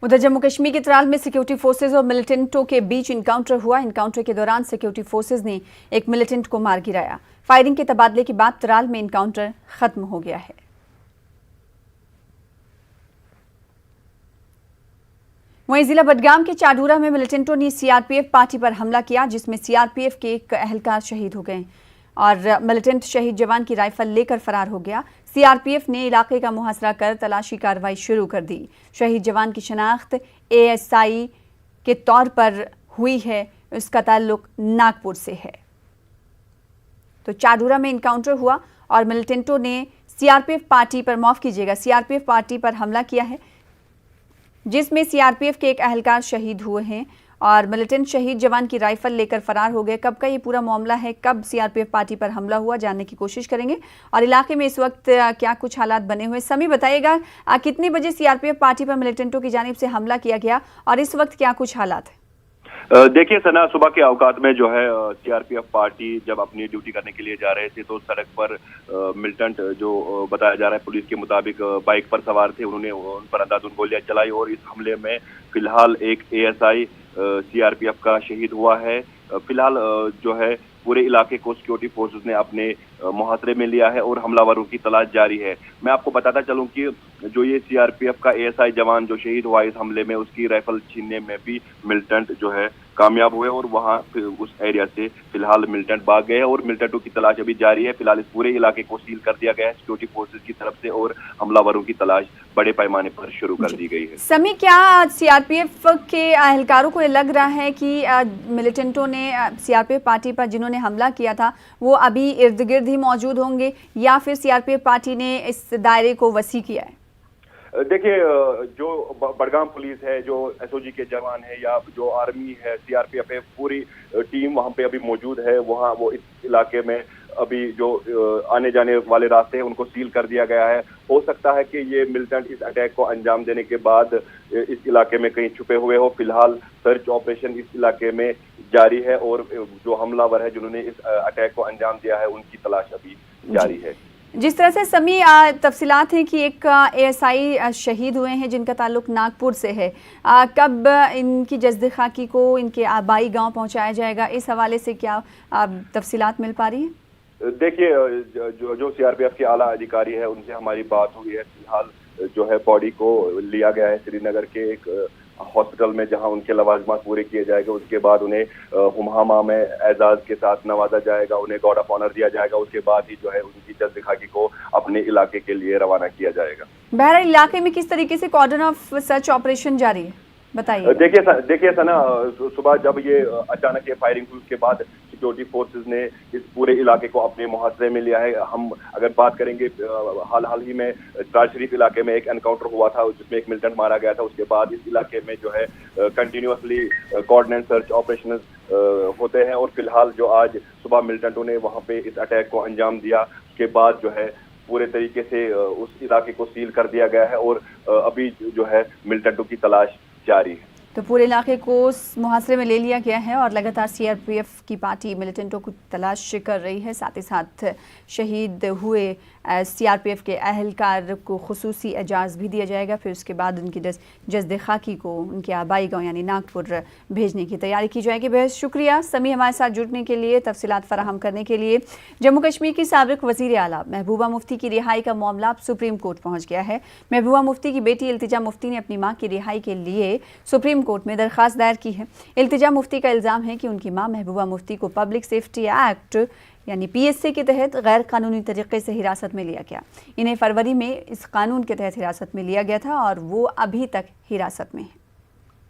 उधर जम्मू कश्मीर के त्राल में सिक्योरिटी फोर्सेज और मिलिटेंटों के बीच इनकाउंटर हुआ। इनकाउंटर के दौरान सिक्योरिटी फोर्सेज ने एक मिलिटेंट को मार गिराया। फायरिंग के तबादले के बाद त्राल में इनकाउंटर खत्म हो गया है। वहीं जिला बडगाम के चाडूरा में मिलिटेंटों ने सीआरपीएफ पार्टी पर हमला किया, जिसमें सीआरपीएफ के एक एहलकार शहीद हो गए और मिलिटेंट शहीद जवान की राइफल लेकर फरार हो गया। सीआरपीएफ ने इलाके का मुहासरा कर तलाशी कार्रवाई शुरू कर दी। शहीद जवान की शनाख्त एएसआई के तौर पर हुई है। उसका ताल्लुक नागपुर से है। तो चाडूरा में इनकाउंटर हुआ और मिलिटेंटों ने सीआरपीएफ पार्टी पर हमला किया है, जिसमें सीआरपीएफ के एक एहलकार शहीद हुए हैं और मिलिटेंट शहीद जवान की राइफल लेकर फरार हो गए। कब का ये पूरा मामला है, कब सीआरपीएफ पार्टी पर हमला हुआ, जानने की कोशिश करेंगे। और इलाके में इस वक्त क्या कुछ हालात बने हुए, समी बताइएगा कितने बजे सीआरपीएफ पार्टी पर मिलिटेंटों की जानिब से हमला किया गया और इस वक्त क्या कुछ हालात है? देखिए सना, सुबह के औकात में जो है सीआरपीएफ पार्टी जब अपनी ड्यूटी करने के लिए जा रहे थे तो सड़क पर मिलिटेंट जो बताया जा रहा है पुलिस के मुताबिक बाइक पर सवार थे। उन्होंने उन पर अंधाधुंध गोलियां चलाई और इस हमले में फिलहाल एक एएसआई सीआरपीएफ का शहीद हुआ है। फिलहाल जो है पूरे इलाके को सिक्योरिटी फोर्सेस ने अपने मुहासरे में लिया है और हमलावरों की तलाश जारी है। मैं आपको बताता चलूं कि जो ये सीआरपीएफ का एएसआई जवान जो शहीद हुआ इस हमले में, उसकी राइफल छीनने में भी मिलिटेंट जो है कामयाब हुए और वहां उस एरिया से फिलहाल मिलिटेंट भाग गए और मिलिटेंटों की तलाश अभी जारी है। फिलहाल इस पूरे इलाके को सील कर दिया गया है सिक्योरिटी फोर्सेस की तरफ से और हमलावरों की तलाश बड़े पैमाने पर शुरू कर दी गई है। समी, क्या सीआरपीएफ के एहलकारों को लग रहा है कि मिलिटेंटों ने सीआरपीएफ पार्टी पर जिन्होंने हमला किया था वो अभी इर्द गिर्द ही मौजूद होंगे या फिर सीआरपीएफ पार्टी ने इस दायरे को वसी किया है? देखिए, जो बडगाम पुलिस है, जो एसओजी के जवान है या जो आर्मी है, सीआरपीएफ है, पूरी टीम वहां पे अभी मौजूद है। वहां वो इस इलाके में अभी जो आने जाने वाले रास्ते हैं उनको सील कर दिया गया है। हो सकता है कि ये मिलिटेंट इस अटैक को अंजाम देने के बाद इस इलाके में कहीं छुपे हुए हो। फिलहाल सर्च ऑपरेशन इस इलाके में जारी है और जो हमलावर है जिन्होंने इस अटैक को अंजाम दिया है उनकी तलाश अभी जारी है। जिस तरह से समी तफसीलात हैं कि एक एएसआई शहीद हुए हैं जिनका ताल्लुक नागपुर से है, कब इनकी जस्द खाकी को इनके आबाई गांव पहुंचाया जाएगा, इस हवाले से क्या तफसीलात मिल पा रही हैं? देखिए, जो सीआरपीएफ के आला अधिकारी है उनसे हमारी बात हुई है। फिलहाल जो है बॉडी को लिया गया है श्रीनगर के एक हॉस्पिटल में जहां उनके लवाजमात पूरे किए जाएंगे। उसके बाद उन्हें हुमामा में एजाज के साथ नवाजा जाएगा, उन्हें गार्ड ऑफ ऑनर दिया जाएगा। उसके बाद ही जो है उनकी जस्द खाकी को अपने इलाके के लिए रवाना किया जाएगा। बहरहाल इलाके में किस तरीके से कॉर्डन ऑफ सर्च ऑपरेशन जारी है, बताइए। देखिए सना, सुबह जब ये अचानक ये फायरिंग हुई उसके बाद सिक्योरिटी फोर्सेस ने इस पूरे इलाके को अपने मुहासरे में लिया है। हम अगर बात करेंगे हाल ही में त्राल शरीफ इलाके में एक एनकाउंटर हुआ था जिसमें एक मिलिटेंट मारा गया था। उसके बाद इस इलाके में जो है कंटिन्यूअसली कोऑर्डिनेट सर्च ऑपरेशन होते हैं और फिलहाल जो आज सुबह मिलिटेंटों ने वहां पे इस अटैक को अंजाम दिया उसके बाद जो है पूरे तरीके से उस इलाके को सील कर दिया गया है और अभी जो है मिलिटेंटों की तलाश जारी है। तो पूरे इलाके को मुहासरे में ले लिया गया है और लगातार सीआरपीएफ की पार्टी मिलिटेंटों को तलाश कर रही है। साथ ही साथ शहीद हुए सीआरपीएफ के एहलकार को खुसूसी एजाज़ भी दिया जाएगा। फिर उसके बाद उनकी जस्द खाकी को उनके आबाई गाँव यानी नागपुर भेजने की तैयारी की जाएगी। बेहद शुक्रिया समी हमारे साथ जुड़ने के लिए, तफसीलात फराहम करने के लिए। जम्मू कश्मीर की साबिक वज़ीर आला महबूबा मुफ्ती की रिहाई का मामला अब सुप्रीम कोर्ट पहुँच गया है। महबूबा मुफ्ती की बेटी इल्तिजा मुफ्ती ने अपनी माँ की रिहाई के लिए सुप्रीम कोर्ट में दरखास्त दायर की है। इल्तिजा मुफ्ती का इल्ज़ाम है कि उनकी मां महबूबा मुफ्ती को पब्लिक सेफ्टी एक्ट यानी पीएसए के तहत गैर कानूनी तरीके से हिरासत में लिया गया। इन्हें फरवरी में इस कानून के तहत हिरासत में लिया गया था और वो अभी तक हिरासत में है।